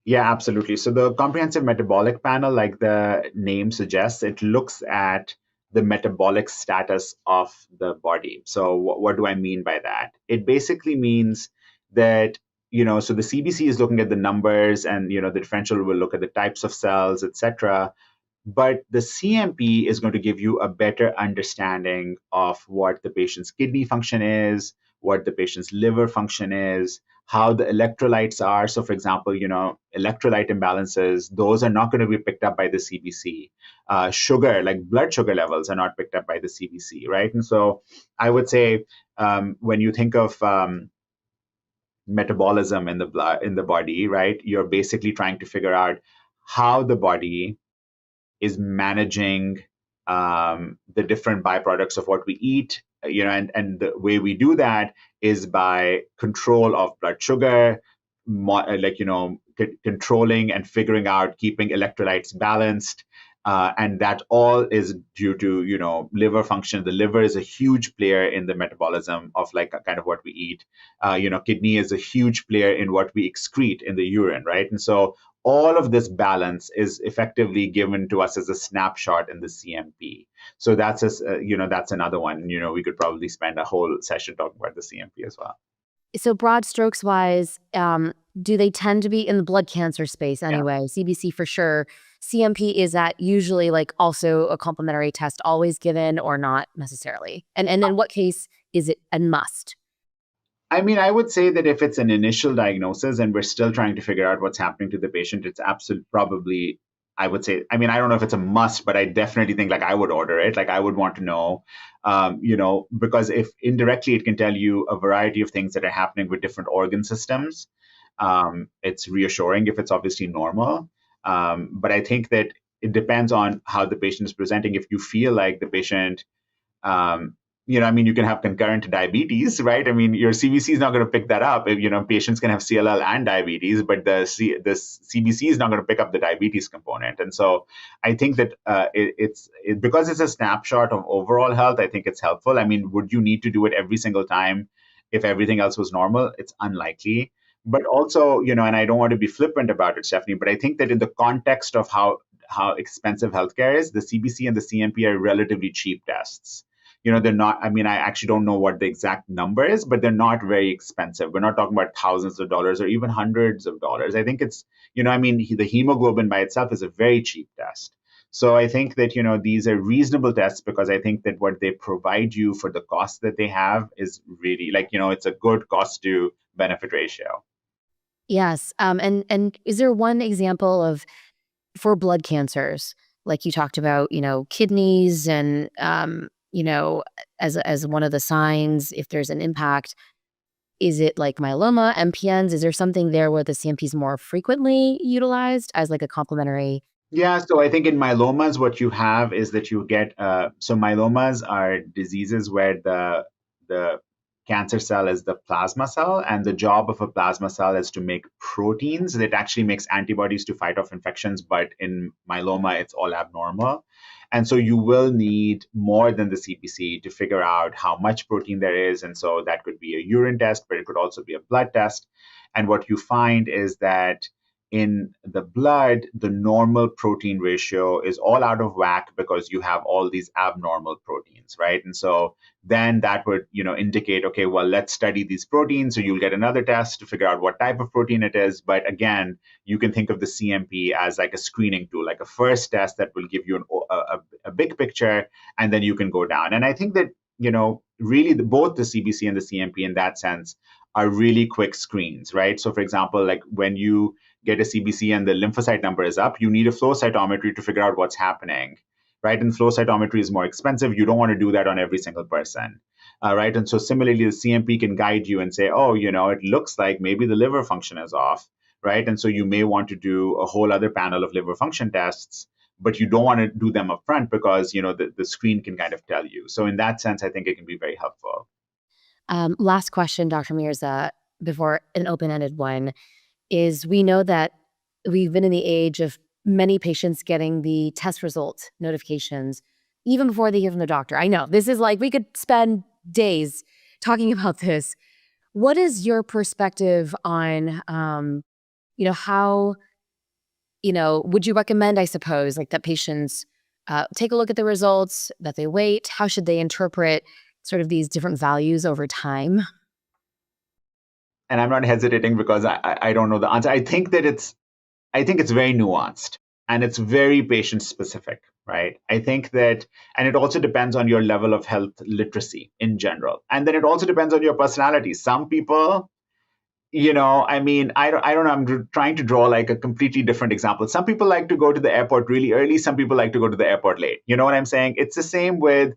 Yeah, absolutely. So the Comprehensive Metabolic Panel, like the name suggests, it looks at the metabolic status of the body. So what do I mean by that? It basically means that, so the CBC is looking at the numbers, and, the differential will look at the types of cells, etc. But the CMP is going to give you a better understanding of what the patient's kidney function is, what the patient's liver function is, how the electrolytes are. So, for example, electrolyte imbalances, those are not going to be picked up by the CBC. Sugar, like blood sugar levels, are not picked up by the CBC, right? And so I would say when you think of metabolism in the body, right, you're basically trying to figure out how the body is managing the different byproducts of what we eat, and the way we do that is by control of blood sugar, controlling and figuring out keeping electrolytes balanced. And that all is due to liver function. The liver is a huge player in the metabolism of like kind of what we eat. Kidney is a huge player in what we excrete in the urine, right? And so all of this balance is effectively given to us as a snapshot in the CMP. So that's that's another one. We could probably spend a whole session talking about the CMP as well. So broad strokes wise, do they tend to be in the blood cancer space anyway? Yeah. CBC for sure. CMP, is that usually like also a complementary test always given or not necessarily? And in what case is it a must? I mean, I would say that if it's an initial diagnosis and we're still trying to figure out what's happening to the patient, it's probably, I would say, I mean, I don't know if it's a must, but I definitely think like I would order it. Like I would want to know, because if indirectly it can tell you a variety of things that are happening with different organ systems. It's reassuring if it's obviously normal. But I think that it depends on how the patient is presenting. If you feel like the patient, you can have concurrent diabetes, right? I mean, your CBC is not going to pick that up. Patients can have CLL and diabetes, but the CBC is not going to pick up the diabetes component. And so I think that because it's a snapshot of overall health, I think it's helpful. I mean, would you need to do it every single time if everything else was normal? It's unlikely. But also, and I don't want to be flippant about it, Stephanie, but I think that in the context of how expensive healthcare is, the CBC and the CMP are relatively cheap tests. They're not, I mean, I actually don't know what the exact number is, but they're not very expensive. We're not talking about thousands of dollars or even hundreds of dollars. I think it's, the hemoglobin by itself is a very cheap test. So I think that, these are reasonable tests because I think that what they provide you for the cost that they have is really it's a good cost to benefit ratio. Yes. And is there one example of, for blood cancers, like you talked about, kidneys and, as one of the signs, if there's an impact, is it like myeloma, MPNs? Is there something there where the CMP is more frequently utilized as like a complementary? Yeah, so I think in myelomas, what you have is that you get, so myelomas are diseases where the cancer cell is the plasma cell, and the job of a plasma cell is to make proteins that actually makes antibodies to fight off infections, but in myeloma, it's all abnormal. And so you will need more than the CBC to figure out how much protein there is. And so that could be a urine test, but it could also be a blood test. And what you find is that in the blood, the normal protein ratio is all out of whack because you have all these abnormal proteins, right? And so then that would, indicate, okay, well, let's study these proteins. So you'll get another test to figure out what type of protein it is. But again, you can think of the CMP as like a screening tool, like a first test that will give you a big picture, and then you can go down. And I think that, really both the CBC and the CMP in that sense are really quick screens, right? So for example, like when you get a CBC and the lymphocyte number is up, you need a flow cytometry to figure out what's happening, right? And flow cytometry is more expensive. You don't want to do that on every single person, right? And so similarly, the CMP can guide you and say, oh, it looks like maybe the liver function is off, right? And so you may want to do a whole other panel of liver function tests, but you don't want to do them up front because, the screen can kind of tell you. So in that sense, I think it can be very helpful. Last question, Dr. Mirza, before an open-ended one, is we know that we've been in the age of many patients getting the test result notifications even before they hear from the doctor. I know this is like, we could spend days talking about this. What is your perspective on, how, would you recommend, I suppose, like that patients take a look at the results, that they wait? How should they interpret sort of these different values over time? And I'm not hesitating because I don't know the answer. I think it's very nuanced and it's very patient specific, right? I think that, and it also depends on your level of health literacy in general. And then it also depends on your personality. Some people, I don't know, I'm trying to draw like a completely different example. Some people like to go to the airport really early. Some people like to go to the airport late. You know what I'm saying? It's the same with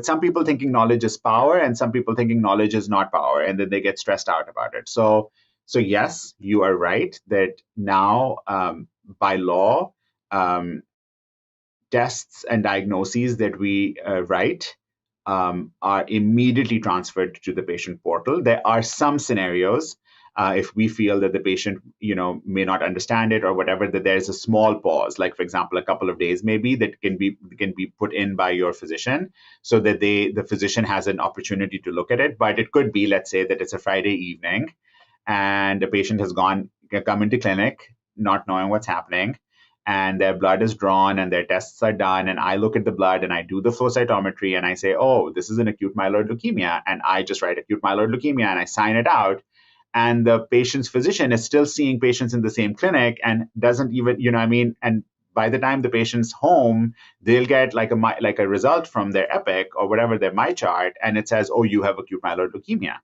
some people thinking knowledge is power and some people thinking knowledge is not power, and then they get stressed out about it. So yes, you are right that now by law, tests and diagnoses that we write are immediately transferred to the patient portal. There are some scenarios, if we feel that the patient, may not understand it or whatever, that there's a small pause, like for example, a couple of days maybe, that can be put in by your physician, so that the physician has an opportunity to look at it. But it could be, let's say that it's a Friday evening, and the patient has come into clinic not knowing what's happening, and their blood is drawn and their tests are done, and I look at the blood and I do the flow cytometry and I say, oh, this is an acute myeloid leukemia, and I just write acute myeloid leukemia and I sign it out. And the patient's physician is still seeing patients in the same clinic and doesn't even, and by the time the patient's home, they'll get like a result from their Epic or whatever, their My Chart, and it says, oh, you have acute myeloid leukemia.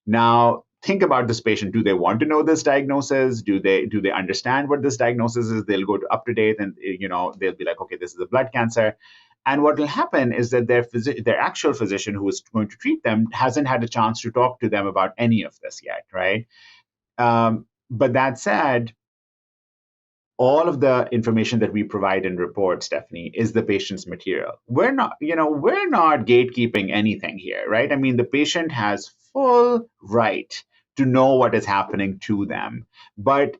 Now, think about this patient. Do they want to know this diagnosis? Do they understand what this diagnosis is? They'll go to UpToDate and they'll be like, okay, this is a blood cancer. And what will happen is that their actual physician who is going to treat them hasn't had a chance to talk to them about any of this yet, right? But that said, all of the information that we provide in report, Stephanie, is the patient's material. We're not gatekeeping anything here, right? I mean, the patient has full right to know what is happening to them, but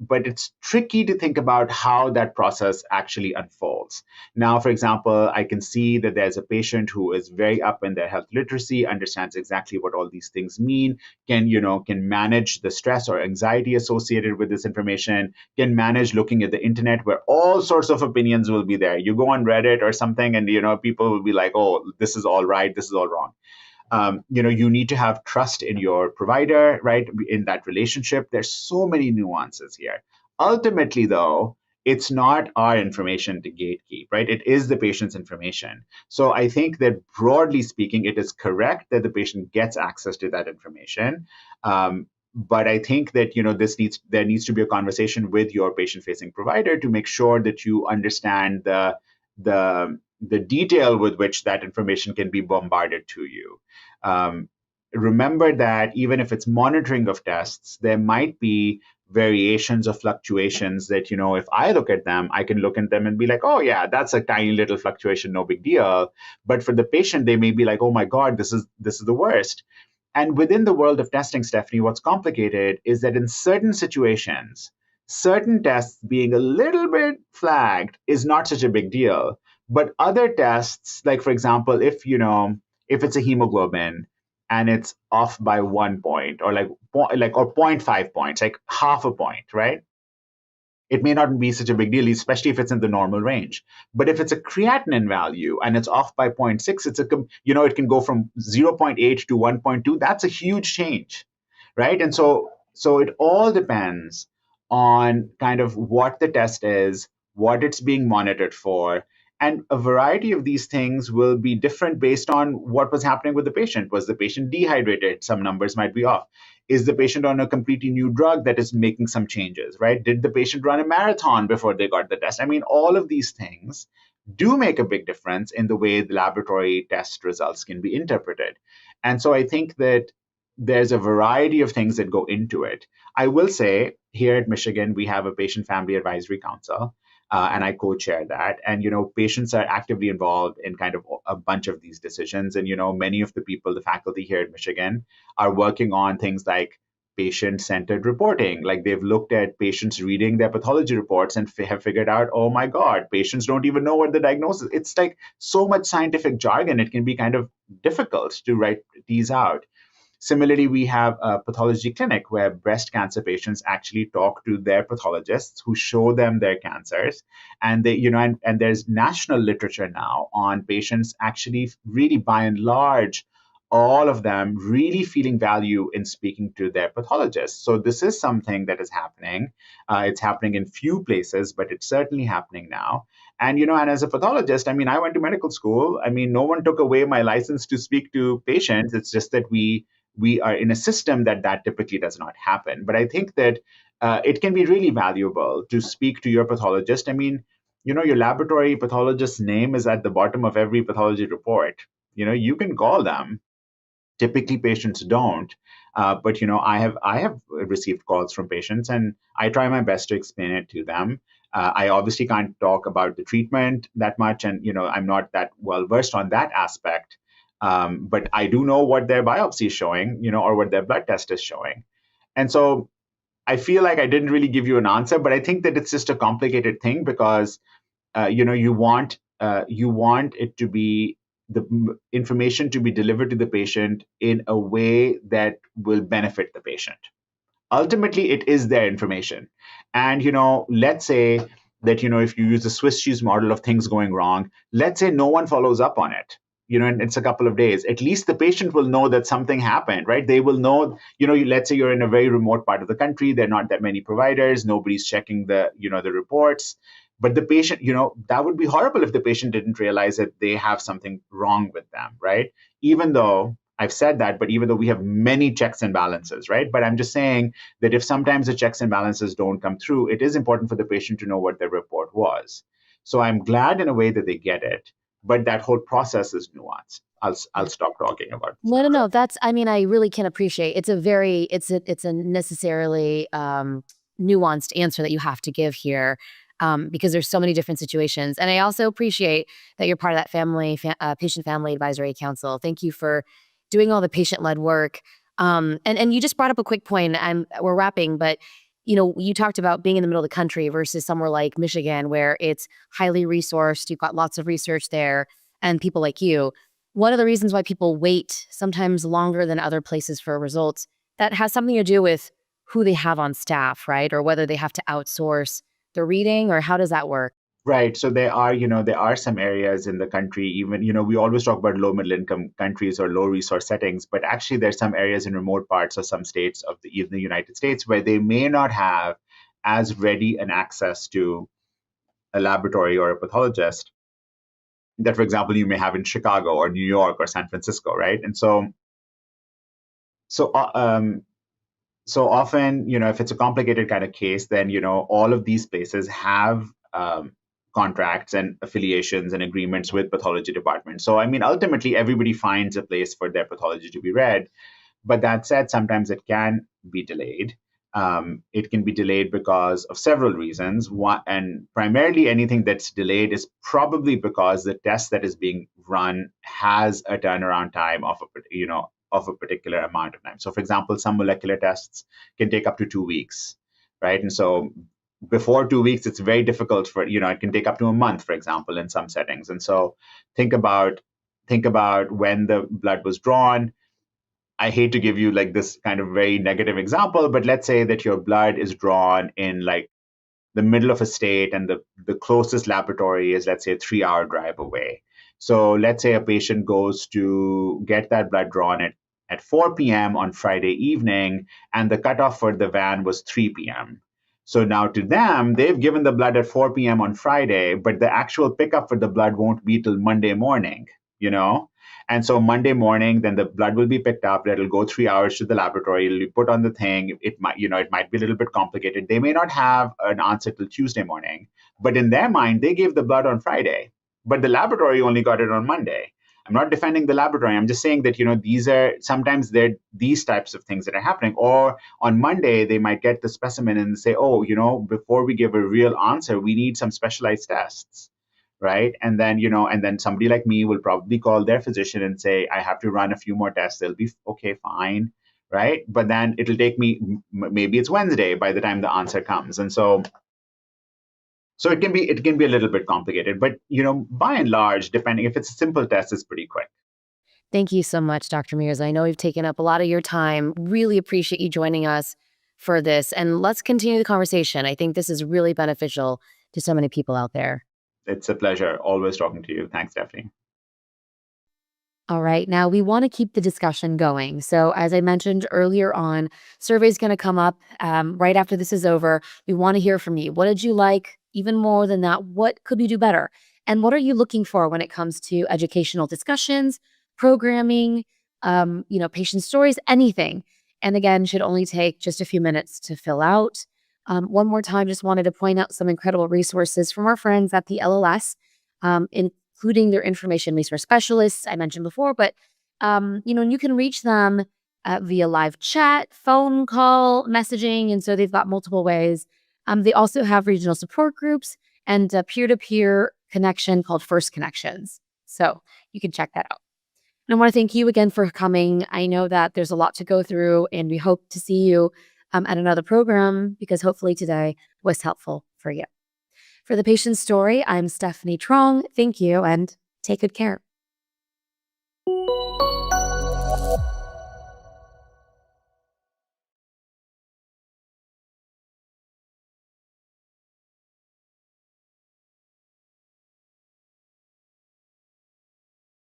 it's tricky to think about how that process actually unfolds. Now, for example, I can see that there's a patient who is very up in their health literacy, understands exactly what all these things mean, can manage the stress or anxiety associated with this information, can manage looking at the internet where all sorts of opinions will be there. You go on Reddit or something and, people will be like, oh, this is all right, this is all wrong. You need to have trust in your provider, right? In that relationship, there's so many nuances here. Ultimately, though, it's not our information to gatekeep, right? It is the patient's information. So I think that broadly speaking, it is correct that the patient gets access to that information. But I think that there needs to be a conversation with your patient-facing provider to make sure that you understand the detail with which that information can be bombarded to you. Remember that even if it's monitoring of tests, there might be variations or fluctuations that, if I look at them, I can look at them and be like, oh yeah, that's a tiny little fluctuation, no big deal. But for the patient, they may be like, oh my God, this is the worst. And within the world of testing, Stephanie, what's complicated is that in certain situations, certain tests being a little bit flagged is not such a big deal. But other tests, like for example, if it's a hemoglobin and it's off by 1 point or or 0.5 points, like half a point, right? It may not be such a big deal, especially if it's in the normal range. But if it's a creatinine value and it's off by zero point 0.6, it can go from 0.8 to 1.2. That's a huge change, right? And so it all depends on kind of what the test is, what it's being monitored for, and a variety of these things will be different based on what was happening with the patient. Was the patient dehydrated? Some numbers might be off. Is the patient on a completely new drug that is making some changes, right? Did the patient run a marathon before they got the test? I mean, all of these things do make a big difference in the way the laboratory test results can be interpreted. And so I think that there's a variety of things that go into it. I will say here at Michigan, we have a patient family advisory council. And I co-chair that. And patients are actively involved in kind of a bunch of these decisions. And many of the people, the faculty here at Michigan, are working on things like patient-centered reporting. Like they've looked at patients reading their pathology reports and have figured out, oh my God, patients don't even know what the diagnosis. It's like so much scientific jargon. It can be kind of difficult to write these out. Similarly, we have a pathology clinic where breast cancer patients actually talk to their pathologists who show them their cancers. And and there's national literature now on patients actually really by and large, all of them really feeling value in speaking to their pathologist. So this is something that is happening. It's happening in few places, but it's certainly happening now. And as a pathologist, I mean, I went to medical school. I mean, no one took away my license to speak to patients. It's just that we are in a system that typically does not happen. But I think that it can be really valuable to speak to your pathologist. I mean, your laboratory pathologist's name is at the bottom of every pathology report. You can call them. Typically, patients don't. But I have received calls from patients, and I try my best to explain it to them. I obviously can't talk about the treatment that much, and I'm not that well versed on that aspect. But I do know what their biopsy is showing, or what their blood test is showing. And so I feel like I didn't really give you an answer, but I think that it's just a complicated thing because you want it to be information to be delivered to the patient in a way that will benefit the patient. Ultimately, it is their information. And let's say that if you use the Swiss cheese model of things going wrong, let's say no one follows up on it, and it's a couple of days. At least the patient will know that something happened, right? They will know, let's say you're in a very remote part of the country, there are not that many providers, nobody's checking the reports. But the patient, that would be horrible if the patient didn't realize that they have something wrong with them, right? Even though I've said that, but even though we have many checks and balances, right? But I'm just saying that if sometimes the checks and balances don't come through, it is important for the patient to know what their report was. So I'm glad in a way that they get it, but that whole process is nuanced. I'll stop talking about this. No. I mean, I really can appreciate. It's a necessarily nuanced answer that you have to give here. Because there's so many different situations. And I also appreciate that you're part of that patient family advisory council. Thank you for doing all the patient-led work. And you just brought up a quick point, and we're wrapping, but you talked about being in the middle of the country versus somewhere like Michigan, where it's highly resourced, you've got lots of research there, and people like you. One of the reasons why people wait sometimes longer than other places for results, that has something to do with who they have on staff, right? Or whether they have to outsource the reading, or how does that work? Right. So there are some areas in the country, even, we always talk about low middle income countries or low resource settings, but actually there's some areas in remote parts of some states of even the United States where they may not have as ready an access to a laboratory or a pathologist that, for example, you may have in Chicago or New York or San Francisco, right? And so, uh, um, so often, if it's a complicated kind of case, then, all of these places have contracts and affiliations and agreements with pathology departments. So, I mean, ultimately, everybody finds a place for their pathology to be read. But that said, sometimes it can be delayed. It can be delayed because of several reasons. One, and primarily anything that's delayed is probably because the test that is being run has a turnaround time of a particular amount of time. So, for example, some molecular tests can take up to 2 weeks, right? And so before 2 weeks, it's very difficult for, it can take up to a month, for example, in some settings. And so think about when the blood was drawn. I hate to give you like this kind of very negative example, but let's say that your blood is drawn in like the middle of a state, and the closest laboratory is, let's say, a 3-hour drive away. So let's say a patient goes to get that blood drawn at 4 p.m. on Friday evening, and the cutoff for the van was 3 p.m. So now to them, they've given the blood at 4 p.m. on Friday, but the actual pickup for the blood won't be till Monday morning, you know? And so Monday morning, then the blood will be picked up. It'll go 3 hours to the laboratory. It'll be put on the thing. It might be a little bit complicated. They may not have an answer till Tuesday morning, but in their mind, they gave the blood on Friday, but the laboratory only got it on Monday. I'm not defending the laboratory. I'm just saying that, they're these types of things that are happening. Or on Monday, they might get the specimen and say, oh, before we give a real answer, we need some specialized tests. Right. And then somebody like me will probably call their physician and say, I have to run a few more tests. They'll be okay, fine. Right. But then it'll take me, maybe it's Wednesday by the time the answer comes. And so it can be a little bit complicated, but by and large, depending if it's a simple test, it's pretty quick. Thank you so much, Dr. Mirza. I know we've taken up a lot of your time. Really appreciate you joining us for this. And let's continue the conversation. I think this is really beneficial to so many people out there. It's a pleasure always talking to you. Thanks, Stephanie. All right. Now, we want to keep the discussion going. So as I mentioned earlier on, survey's going to come up right after this is over. We want to hear from you. What did you like? Even more than that, what could we do better? And what are you looking for when it comes to educational discussions, programming, patient stories, anything? And again, should only take just a few minutes to fill out. One more time, just wanted to point out some incredible resources from our friends at the LLS, including their information resource specialists I mentioned before. But, you can reach them via live chat, phone call, messaging. And so they've got multiple ways. They also have regional support groups and a peer-to-peer connection called First Connections. So you can check that out. And I want to thank you again for coming. I know that there's a lot to go through, and we hope to see you at another program, because hopefully today was helpful for you. For the patient story, I'm Stephanie Chuang. Thank you, and take good care.